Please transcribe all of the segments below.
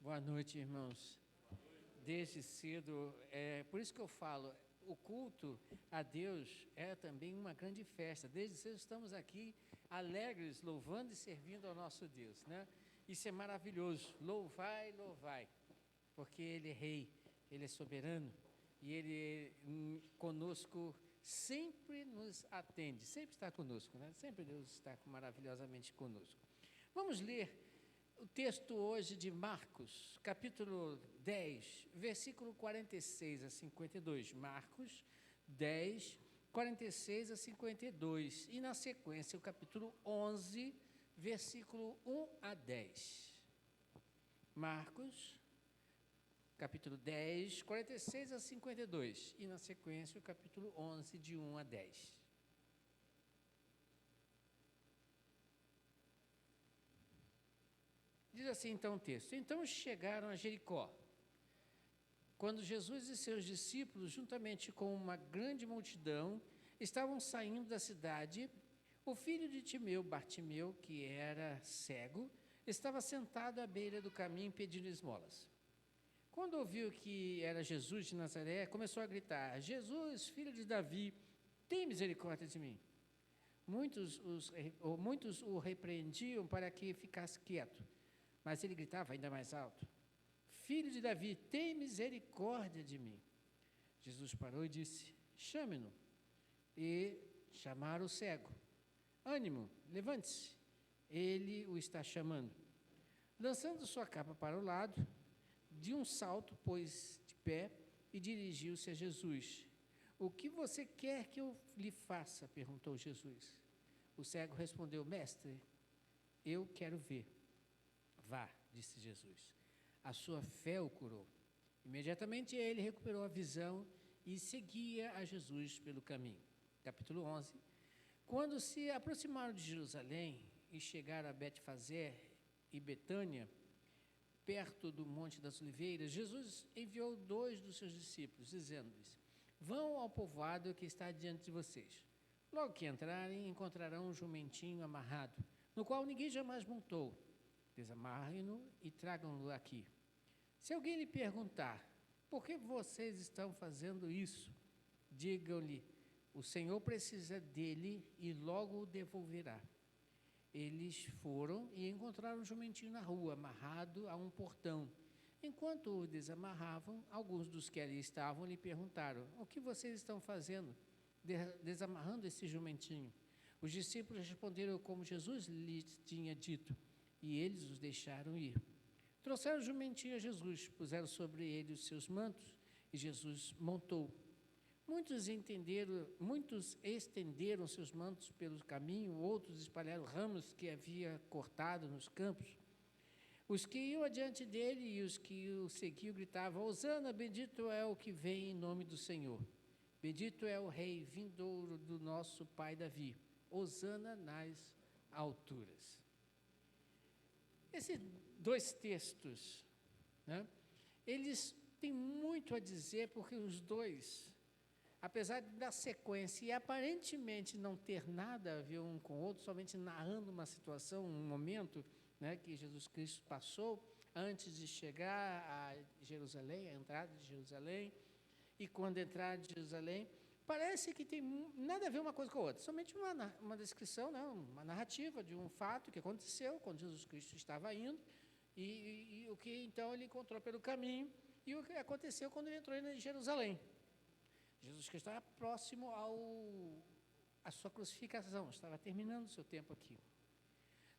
Boa noite, irmãos. Desde cedo, por isso que eu falo, o culto a Deus é também uma grande festa. Desde cedo estamos aqui alegres, louvando e servindo ao nosso Deus, né? Isso é maravilhoso. Louvai, louvai, porque Ele é Rei, Ele é soberano e Ele conosco sempre nos atende, sempre está conosco, né? Sempre Deus está maravilhosamente conosco. Vamos ler o texto hoje de Marcos, capítulo 10, versículo 46 a 52. Marcos 10, 46 a 52. E na sequência, o capítulo 11, versículo 1 a 10. Marcos, capítulo 10, 46 a 52. E na sequência, o capítulo 11, de 1 a 10. Diz assim então o texto: Então chegaram a Jericó. Quando Jesus e seus discípulos, juntamente com uma grande multidão, estavam saindo da cidade, o filho de Timeu, Bartimeu, que era cego, estava sentado à beira do caminho pedindo esmolas. Quando ouviu que era Jesus de Nazaré, começou a gritar: Jesus, filho de Davi, tem misericórdia de mim. Muitos o repreendiam para que ficasse quieto. Mas ele gritava ainda mais alto: Filho de Davi, tem misericórdia de mim. Jesus parou e disse: Chame-no. E chamaram o cego. Ânimo, levante-se. Ele o está chamando. Lançando sua capa para o lado, de um salto pôs de pé e dirigiu-se a Jesus. O que você quer que eu lhe faça? Perguntou Jesus. O cego respondeu: Mestre, eu quero ver. Vá, disse Jesus, a sua fé o curou. Imediatamente ele recuperou a visão e seguia a Jesus pelo caminho. Capítulo 11. Quando se aproximaram de Jerusalém e chegaram a Betfagé e Betânia, perto do Monte das Oliveiras, Jesus enviou 2 dos seus discípulos, dizendo-lhes: Vão ao povoado que está diante de vocês. Logo que entrarem, encontrarão um jumentinho amarrado, no qual ninguém jamais montou. Desamarrem-no e tragam-no aqui. Se alguém lhe perguntar: por que vocês estão fazendo isso? Digam-lhe: o Senhor precisa dele e logo o devolverá. Eles foram e encontraram o jumentinho na rua, amarrado a um portão. Enquanto o desamarravam, alguns dos que ali estavam lhe perguntaram: o que vocês estão fazendo, desamarrando esse jumentinho? Os discípulos responderam como Jesus lhes tinha dito, e eles os deixaram ir. Trouxeram o jumentinho a Jesus, puseram sobre ele os seus mantos, e Jesus montou. Muitos estenderam seus mantos pelo caminho, outros espalharam ramos que havia cortado nos campos. Os que iam adiante dele e os que o seguiam gritavam: Hosana, bendito é o que vem em nome do Senhor. Bendito é o Rei vindouro do nosso pai Davi. Hosana nas alturas. Esses 2 textos, né, eles têm muito a dizer, porque os dois, apesar da sequência e aparentemente não ter nada a ver um com o outro, somente narrando uma situação, um momento, né, que Jesus Cristo passou antes de chegar a Jerusalém, a entrada de Jerusalém, e quando entrar de Jerusalém, parece que tem nada a ver uma coisa com a outra, somente uma descrição, né, uma narrativa de um fato que aconteceu quando Jesus Cristo estava indo, e o que então ele encontrou pelo caminho, e o que aconteceu quando ele entrou em Jerusalém. Jesus Cristo estava próximo à sua crucificação, estava terminando o seu tempo aqui.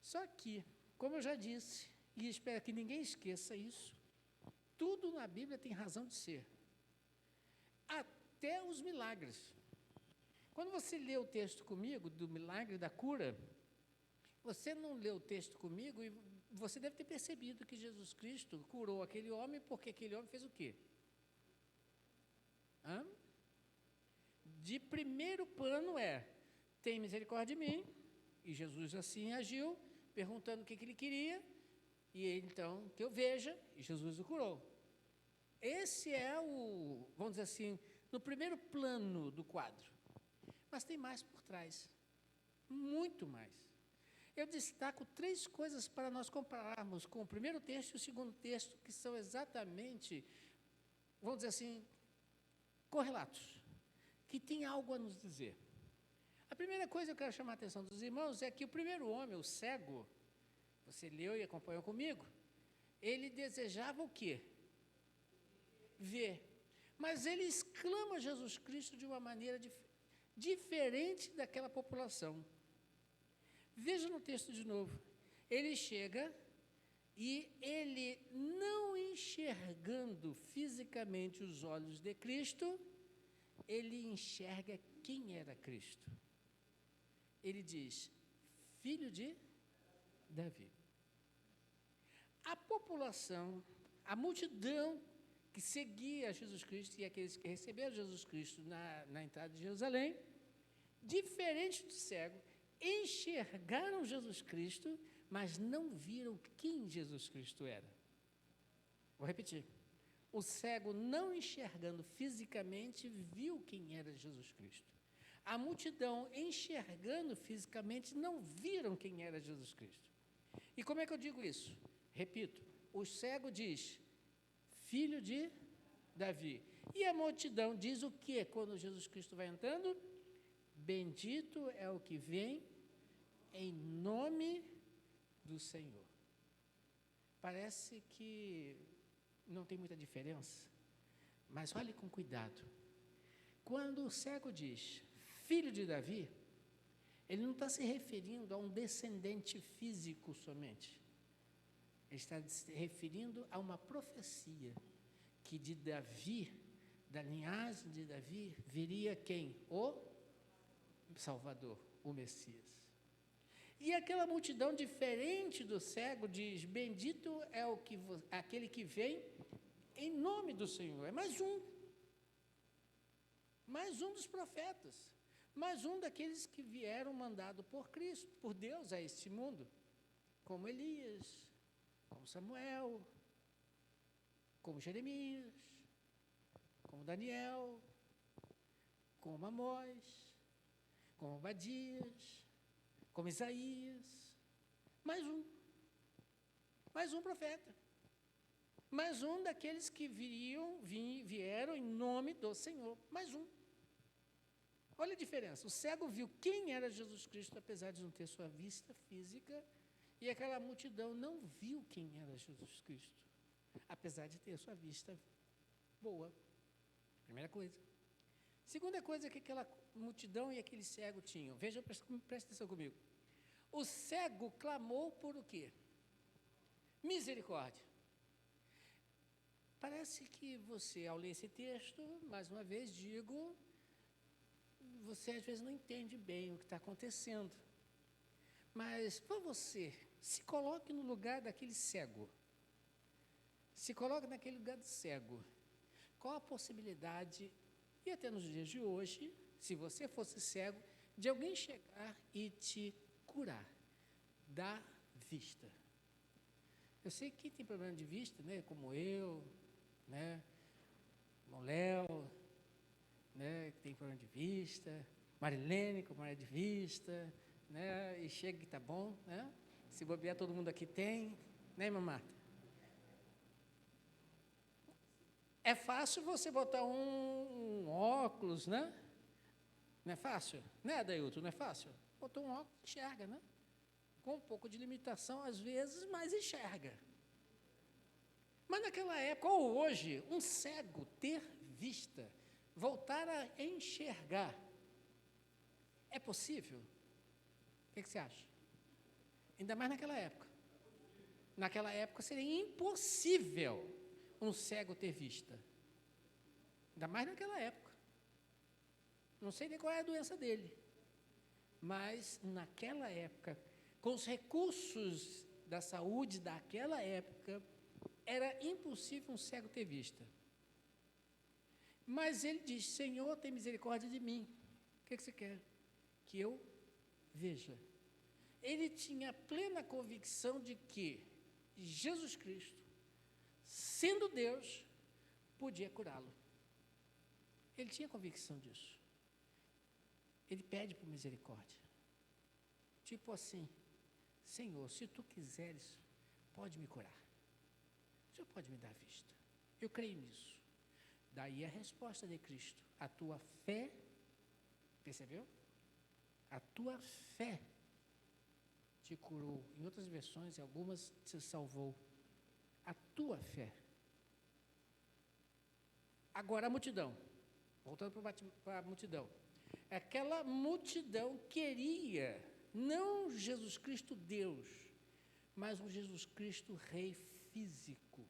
Só que, como eu já disse, e espero que ninguém esqueça isso, tudo na Bíblia tem razão de ser. Até os milagres. Quando você lê o texto comigo, do milagre da cura, você não leu o texto comigo e você deve ter percebido que Jesus Cristo curou aquele homem porque aquele homem fez o quê? De primeiro plano tem misericórdia de mim, e Jesus assim agiu, perguntando o que ele queria, e ele então, que eu veja, e Jesus o curou. Esse é vamos dizer assim, no primeiro plano do quadro. Mas tem mais por trás, muito mais. eu destaco 3 coisas para nós compararmos com o primeiro texto e o segundo texto, que são exatamente, vamos dizer assim, correlatos, que têm algo a nos dizer. A primeira coisa que eu quero chamar a atenção dos irmãos é que o primeiro homem, o cego, você leu e acompanhou comigo, ele desejava o quê? Ver. Mas ele exclama Jesus Cristo de uma maneira diferente daquela população. Veja no texto de novo. Ele chega e ele, não enxergando fisicamente os olhos de Cristo, ele enxerga quem era Cristo. Ele diz, filho de Davi. A população, a multidão que seguia Jesus Cristo e aqueles que receberam Jesus Cristo na entrada de Jerusalém, diferente do cego, enxergaram Jesus Cristo, mas não viram quem Jesus Cristo era. Vou repetir. O cego, não enxergando fisicamente, viu quem era Jesus Cristo. A multidão, enxergando fisicamente, não viram quem era Jesus Cristo. E como é que eu digo isso? Repito, o cego diz, filho de Davi. E a multidão diz o quê quando Jesus Cristo vai entrando? Bendito é o que vem em nome do Senhor. Parece que não tem muita diferença, mas olhe com cuidado. Quando o cego diz, filho de Davi, ele não está se referindo a um descendente físico somente. Ele está se referindo a uma profecia, que de Davi, da linhagem de Davi, viria quem? O Salvador, o Messias. E aquela multidão, diferente do cego, diz, bendito é aquele que vem em nome do Senhor. É mais um dos profetas, mais um daqueles que vieram mandado por Cristo, por Deus a este mundo, como Elias, como Samuel, como Jeremias, como Daniel, como Amós, como Obadias, como Isaías, mais um profeta, mais um daqueles que vieram em nome do Senhor, mais um. Olha a diferença, o cego viu quem era Jesus Cristo, apesar de não ter sua vista física, e aquela multidão não viu quem era Jesus Cristo, apesar de ter sua vista boa. Primeira coisa. Segunda coisa que aquela multidão e aquele cego tinham, veja, presta atenção comigo. O cego clamou por o quê? Misericórdia. Parece que você, ao ler esse texto, mais uma vez digo, você às vezes não entende bem o que está acontecendo. Mas, para você, se coloque no lugar daquele cego. Se coloque naquele lugar do cego. Qual a possibilidade, e até nos dias de hoje, se você fosse cego, de alguém chegar e te curar da vista? Eu sei que tem problema de vista, né, como eu, né, o Léo, né, que tem problema de vista, Marilene com problema de vista, né, e chega que tá bom, né? Se bobear, todo mundo aqui tem, né, irmã Marta? É fácil você botar um óculos, né? Não é fácil? Né, Adailton? Não é fácil? Botou um óculos, enxerga, né? Com um pouco de limitação, às vezes, mas enxerga. Mas naquela época, ou hoje, um cego ter vista, voltar a enxergar, é possível? O que você acha? Ainda mais naquela época. Naquela época seria impossível um cego ter vista. Ainda mais naquela época. Não sei nem qual é a doença dele. Mas naquela época, com os recursos da saúde daquela época, era impossível um cego ter vista. Mas ele diz, Senhor, tem misericórdia de mim. O que você quer? Que eu veja. Ele tinha plena convicção de que Jesus Cristo, sendo Deus, podia curá-lo. Ele tinha convicção disso. Ele pede por misericórdia. Tipo assim, Senhor, se tu quiseres, pode me curar. O Senhor pode me dar vista. Eu creio nisso. Daí a resposta de Cristo. A tua fé, percebeu? A tua fé te curou. Em outras versões, em algumas, te salvou. A tua fé. Agora a multidão. Voltando para a multidão. Aquela multidão queria, não Jesus Cristo Deus, mas um Jesus Cristo Rei físico,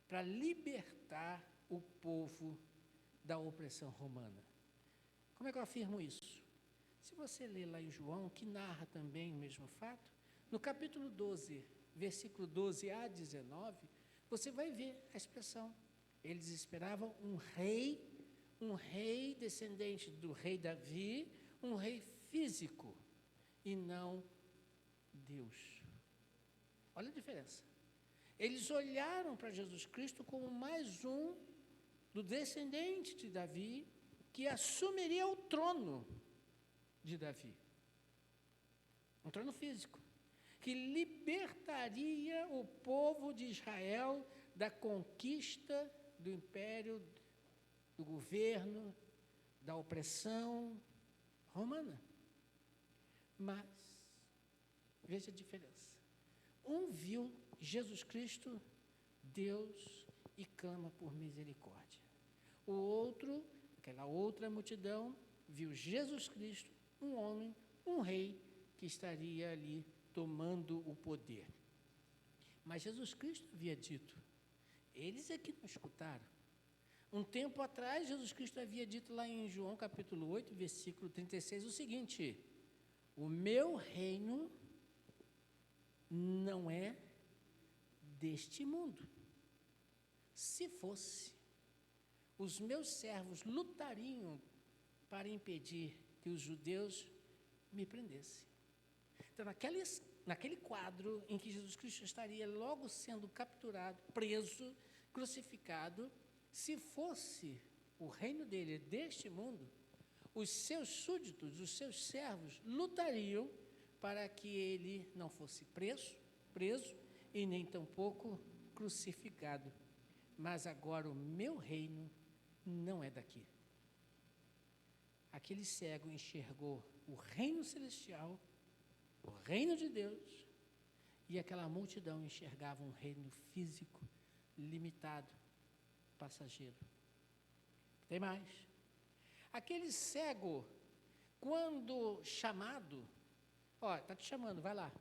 para libertar o povo da opressão romana. Como é que eu afirmo isso? Se você ler lá em João, que narra também o mesmo fato, no capítulo 12, versículo 12 a 19, você vai ver a expressão. Eles esperavam um rei descendente do rei Davi, um rei físico, e não Deus. Olha a diferença. Eles olharam para Jesus Cristo como mais um do descendente de Davi, que assumiria o trono de Davi. Um trono físico, que libertaria o povo de Israel da conquista do império, do governo, da opressão romana. Mas, veja a diferença. Um viu Jesus Cristo, Deus, e clama por misericórdia. O outro, aquela outra multidão, viu Jesus Cristo, um homem, um rei, que estaria ali tomando o poder. Mas Jesus Cristo havia dito, eles é que não escutaram. Um tempo atrás, Jesus Cristo havia dito lá em João capítulo 8, versículo 36, o seguinte: o meu reino não é deste mundo. Se fosse, os meus servos lutariam para impedir que os judeus me prendessem. Então, naquele quadro em que Jesus Cristo estaria logo sendo capturado, preso, crucificado, se fosse o reino dele deste mundo, os seus súditos, os seus servos, lutariam para que ele não fosse preso e nem tampouco crucificado. Mas agora o meu reino não é daqui. Aquele cego enxergou o reino celestial, o reino de Deus, e aquela multidão enxergava um reino físico, limitado, passageiro. Tem mais. Aquele cego, quando chamado, está te chamando, vai lá.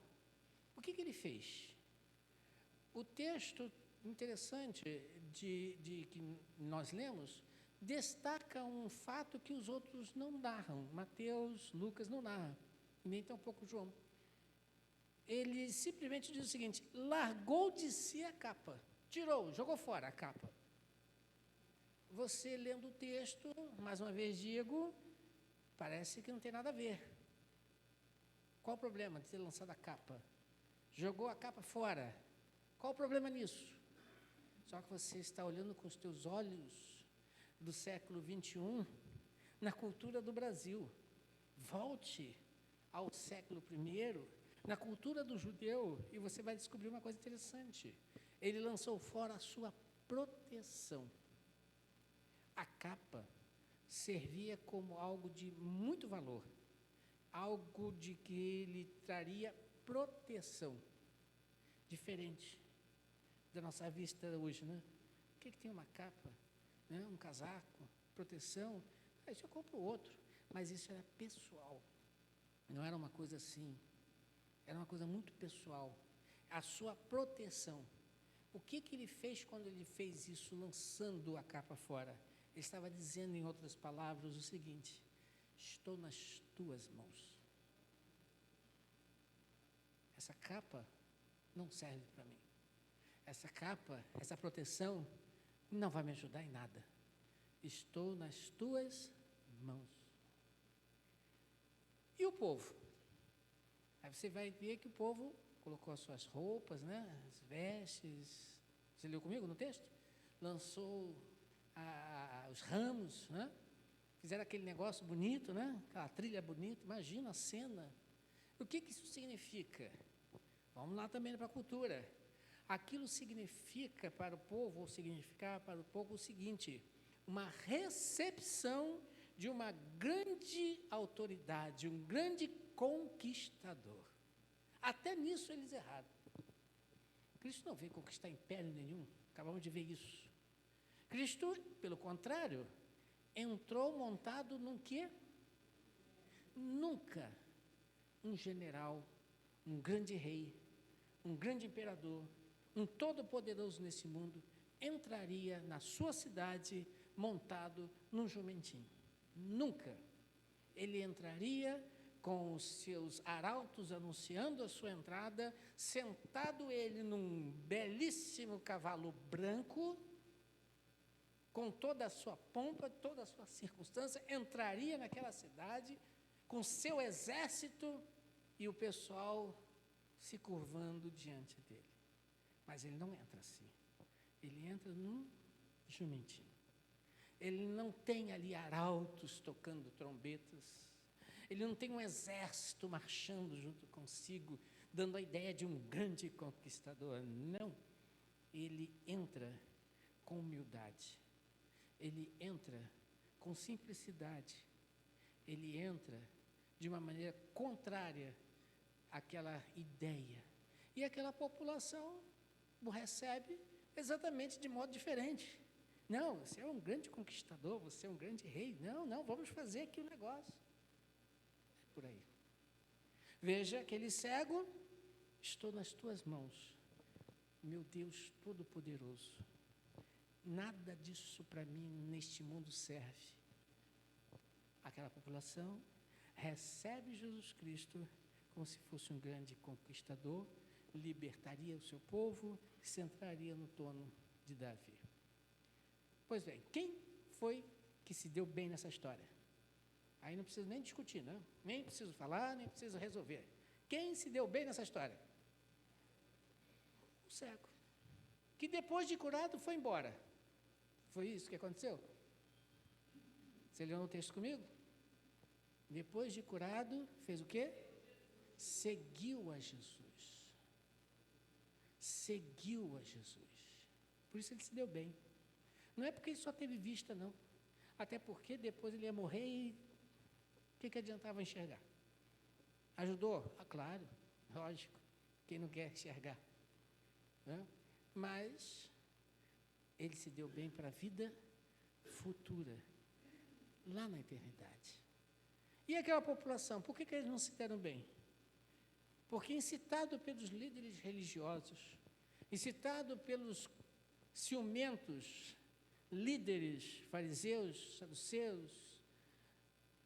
O que ele fez? O texto interessante que nós lemos destaca um fato que os outros não narram. Mateus, Lucas não narram, e nem tampouco João. Ele simplesmente diz o seguinte: largou de si a capa, tirou, jogou fora a capa. Você lendo o texto, mais uma vez digo, parece que não tem nada a ver. Qual o problema de ter lançado a capa? Jogou a capa fora. Qual o problema nisso? Só que você está olhando com os teus olhos do século 21 na cultura do Brasil. Volte ao século I, na cultura do judeu, e você vai descobrir uma coisa interessante. Ele lançou fora a sua proteção. A capa servia como algo de muito valor, algo de que lhe traria proteção, diferente da nossa vista hoje, né? O que tem uma capa, né? Um casaco, proteção? Aí eu compro outro, mas isso era pessoal, não era uma coisa assim, era uma coisa muito pessoal, a sua proteção. O que ele fez quando ele fez isso, lançando a capa fora? Ele estava dizendo, em outras palavras, o seguinte: estou nas tuas mãos. Essa capa não serve para mim. Essa capa, essa proteção, não vai me ajudar em nada. Estou nas tuas mãos. E o povo? Aí você vai ver que o povo colocou as suas roupas, né, as vestes. Você leu comigo no texto? Lançou os ramos, né? Fizeram aquele negócio bonito, né? Aquela trilha bonita. Imagina a cena. O que isso significa? Vamos lá também para a cultura. Aquilo significa para o povo, ou significar para o povo o seguinte: uma recepção de uma grande autoridade, um grande conquistador. Até nisso eles erraram. Cristo não veio conquistar império nenhum, acabamos de ver isso. Cristo, pelo contrário, entrou montado num quê? Nunca um general, um grande rei, um grande imperador, um todo-poderoso nesse mundo, entraria na sua cidade montado num jumentinho. Nunca. Ele entraria com os seus arautos anunciando a sua entrada, sentado ele num belíssimo cavalo branco, com toda a sua pompa, toda a sua circunstância, entraria naquela cidade com seu exército e o pessoal se curvando diante dele. Mas ele não entra assim. Ele entra num jumentinho. Ele não tem ali arautos tocando trombetas. Ele não tem um exército marchando junto consigo, dando a ideia de um grande conquistador. Não. Ele entra com humildade. Ele entra com simplicidade. Ele entra de uma maneira contrária àquela ideia. E aquela população o recebe exatamente de modo diferente. Não, você é um grande conquistador, você é um grande rei. Não, vamos fazer aqui o negócio. É por aí. Veja aquele cego, estou nas tuas mãos, meu Deus Todo-Poderoso. Nada disso para mim neste mundo serve. Aquela população recebe Jesus Cristo como se fosse um grande conquistador, libertaria o seu povo, centraria no trono de Davi. Pois bem, quem foi que se deu bem nessa história? Aí não preciso nem discutir, não? Nem preciso falar, nem preciso resolver. Quem se deu bem nessa história? O cego, que depois de curado foi embora. Foi isso que aconteceu? Você leu o texto comigo? Depois de curado, fez o quê? Seguiu a Jesus. Seguiu a Jesus. Por isso ele se deu bem. Não é porque ele só teve vista, não. Até porque depois ele ia morrer e o que adiantava enxergar? Ajudou? Ah, claro, lógico. Quem não quer enxergar? Né? Mas ele se deu bem para a vida futura, lá na eternidade. E aquela população, por que eles não se deram bem? Porque incitado pelos líderes religiosos, incitado pelos ciumentos líderes fariseus, saduceus,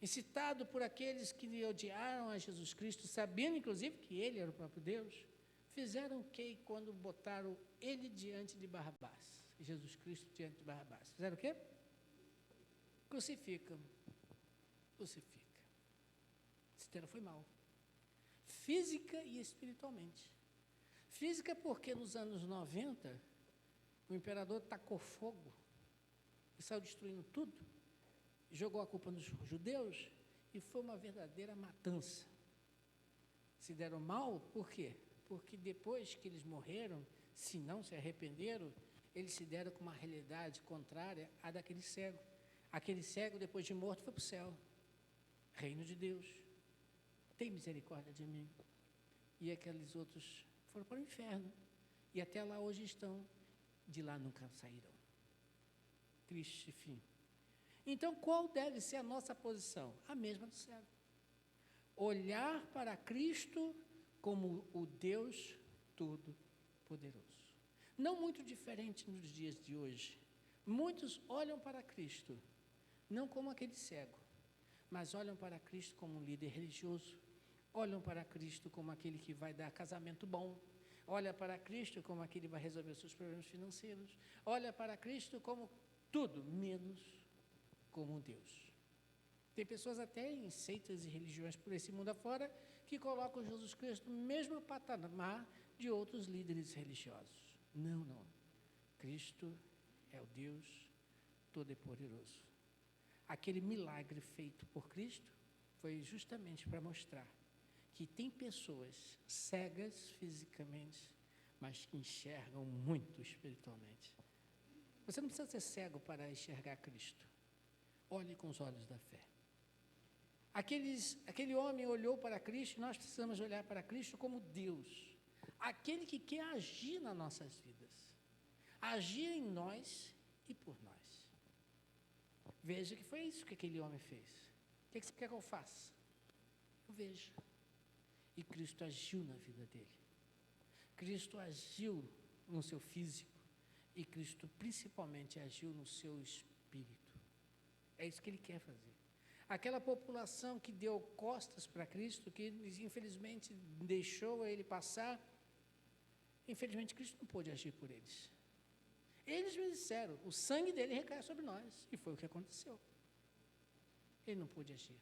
incitado por aqueles que odiaram a Jesus Cristo, sabendo inclusive que ele era o próprio Deus, fizeram o que quando botaram ele diante de Barrabás, Jesus Cristo diante de Barrabás? Fizeram o quê? Crucificam. Crucifica. Esse foi mal. Física e espiritualmente. Física porque nos anos 90, o imperador tacou fogo e saiu destruindo tudo, jogou a culpa nos judeus e foi uma verdadeira matança. Se deram mal, por quê? Porque depois que eles morreram, se não se arrependeram, eles se deram com uma realidade contrária à daquele cego. Aquele cego, depois de morto, foi para o céu. Reino de Deus. Tem misericórdia de mim. E aqueles outros foram para o inferno. E até lá hoje estão. De lá nunca sairão. Triste fim. Então, qual deve ser a nossa posição? A mesma do cego. Olhar para Cristo como o Deus Todo-Poderoso. Não muito diferente nos dias de hoje. Muitos olham para Cristo, não como aquele cego, mas olham para Cristo como um líder religioso, olham para Cristo como aquele que vai dar casamento bom, olha para Cristo como aquele que vai resolver os seus problemas financeiros, olha para Cristo como tudo, menos como um Deus. Tem pessoas até em seitas e religiões por esse mundo afora que colocam Jesus Cristo no mesmo patamar de outros líderes religiosos. Não. Cristo é o Deus Todo-Poderoso. Aquele milagre feito por Cristo foi justamente para mostrar que tem pessoas cegas fisicamente, mas que enxergam muito espiritualmente. Você não precisa ser cego para enxergar Cristo. Olhe com os olhos da fé. Aquele homem olhou para Cristo, e nós precisamos olhar para Cristo como Deus, aquele que quer agir nas nossas vidas, agir em nós e por nós. Veja que foi isso que aquele homem fez. O que você quer que eu faça? Eu vejo. E Cristo agiu na vida dele. Cristo agiu no seu físico e Cristo principalmente agiu no seu espírito. É isso que ele quer fazer. Aquela população que deu costas para Cristo, que infelizmente deixou ele passar, infelizmente Cristo não pôde agir por eles. Eles me disseram, o sangue dele recai sobre nós, e foi o que aconteceu. Ele não pôde agir.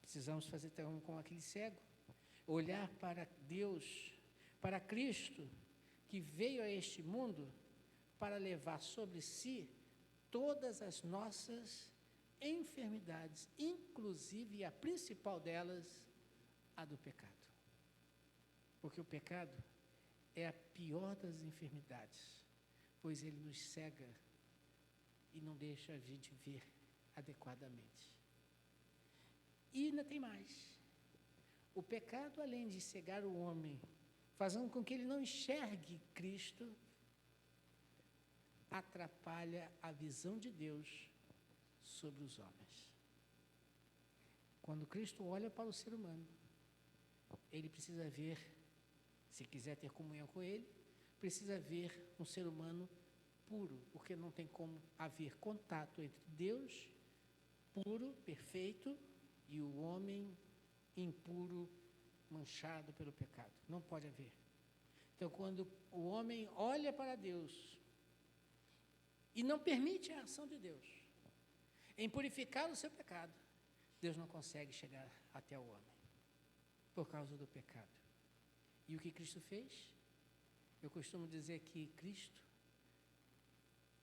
Precisamos fazer também como aquele cego, olhar para Deus, para Cristo, que veio a este mundo para levar sobre si todas as nossas enfermidades, inclusive a principal delas, a do pecado. Porque o pecado é a pior das enfermidades, pois ele nos cega e não deixa a gente ver adequadamente. E ainda tem mais. O pecado, além de cegar o homem, fazendo com que ele não enxergue Cristo, atrapalha a visão de Deus sobre os homens. Quando Cristo olha para o ser humano, ele precisa ver, se quiser ter comunhão com ele, precisa ver um ser humano puro, porque não tem como haver contato entre Deus, puro, perfeito, e o homem impuro, manchado pelo pecado. Não pode haver. Então, quando o homem olha para Deus e não permite a ação de Deus em purificar o seu pecado, Deus não consegue chegar até o homem por causa do pecado. E o que Cristo fez? Eu costumo dizer que Cristo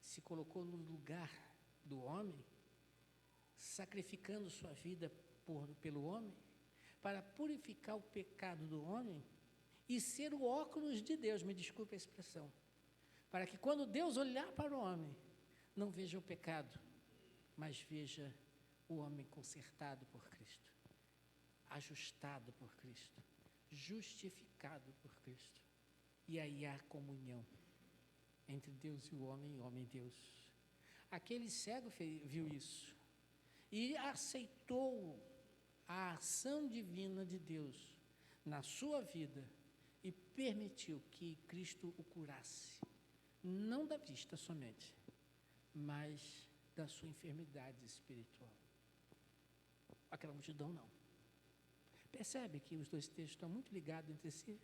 se colocou no lugar do homem, sacrificando sua vida pelo homem, para purificar o pecado do homem e ser o óculos de Deus, me desculpe a expressão, para que quando Deus olhar para o homem, não veja o pecado, mas veja o homem consertado por Cristo, ajustado por Cristo, justificado por Cristo. E aí há comunhão entre Deus e o homem e Deus. Aquele cego viu isso e aceitou a ação divina de Deus na sua vida e permitiu que Cristo o curasse, não da vista somente, mas da sua enfermidade espiritual. Aquela multidão não. Percebe que os dois textos estão muito ligados entre si?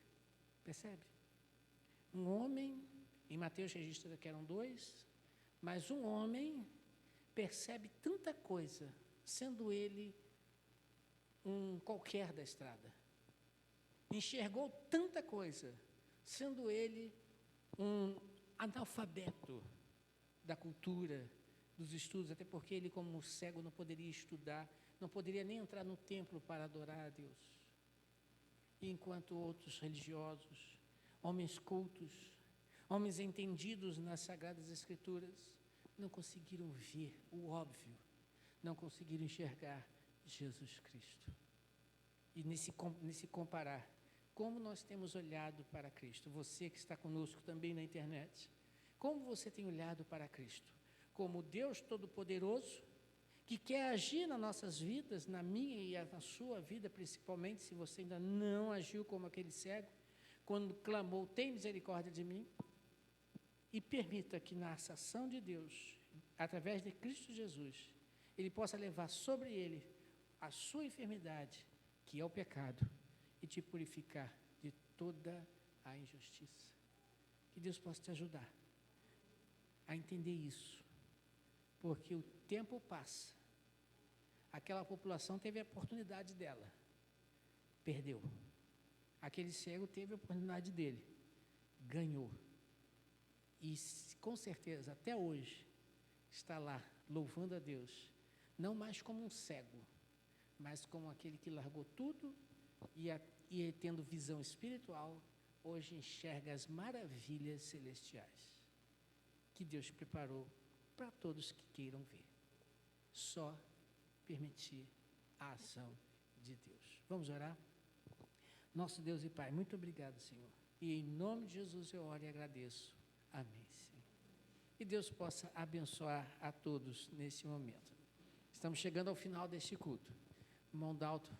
Percebe? Um homem, em Mateus registra que eram dois, mas um homem percebe tanta coisa, sendo ele um qualquer da estrada. Enxergou tanta coisa, sendo ele um analfabeto da cultura, dos estudos, até porque ele, como cego, não poderia estudar, não poderia nem entrar no templo para adorar a Deus. E enquanto outros religiosos, homens cultos, homens entendidos nas Sagradas Escrituras, não conseguiram ver o óbvio, não conseguiram enxergar Jesus Cristo. E nesse comparar, como nós temos olhado para Cristo, você que está conosco também na internet, como você tem olhado para Cristo? Como Deus Todo-Poderoso, que quer agir nas nossas vidas, na minha e na sua vida, principalmente, se você ainda não agiu como aquele cego, quando clamou, tem misericórdia de mim, e permita que na ação de Deus, através de Cristo Jesus, Ele possa levar sobre Ele a sua enfermidade, que é o pecado, e te purificar de toda a injustiça. Que Deus possa te ajudar a entender isso, porque o tempo passa, aquela população teve a oportunidade dela, perdeu. Aquele cego teve a oportunidade dele, ganhou. E com certeza, até hoje, está lá, louvando a Deus, não mais como um cego, mas como aquele que largou tudo e tendo visão espiritual, hoje enxerga as maravilhas celestiais que Deus preparou para todos que queiram ver. Só permitir a ação de Deus. Vamos orar? Nosso Deus e Pai, muito obrigado, Senhor. E em nome de Jesus eu oro e agradeço. Amém, Senhor. E Deus possa abençoar a todos nesse momento. Estamos chegando ao final deste culto. O irmão Dalton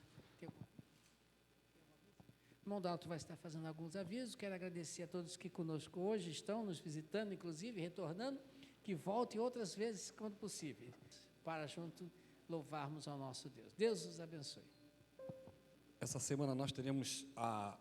vai estar fazendo alguns avisos. Quero agradecer a todos que conosco hoje estão nos visitando, inclusive retornando, que voltem outras vezes quando possível, para junto louvarmos ao nosso Deus. Deus os abençoe. Essa semana nós teremos a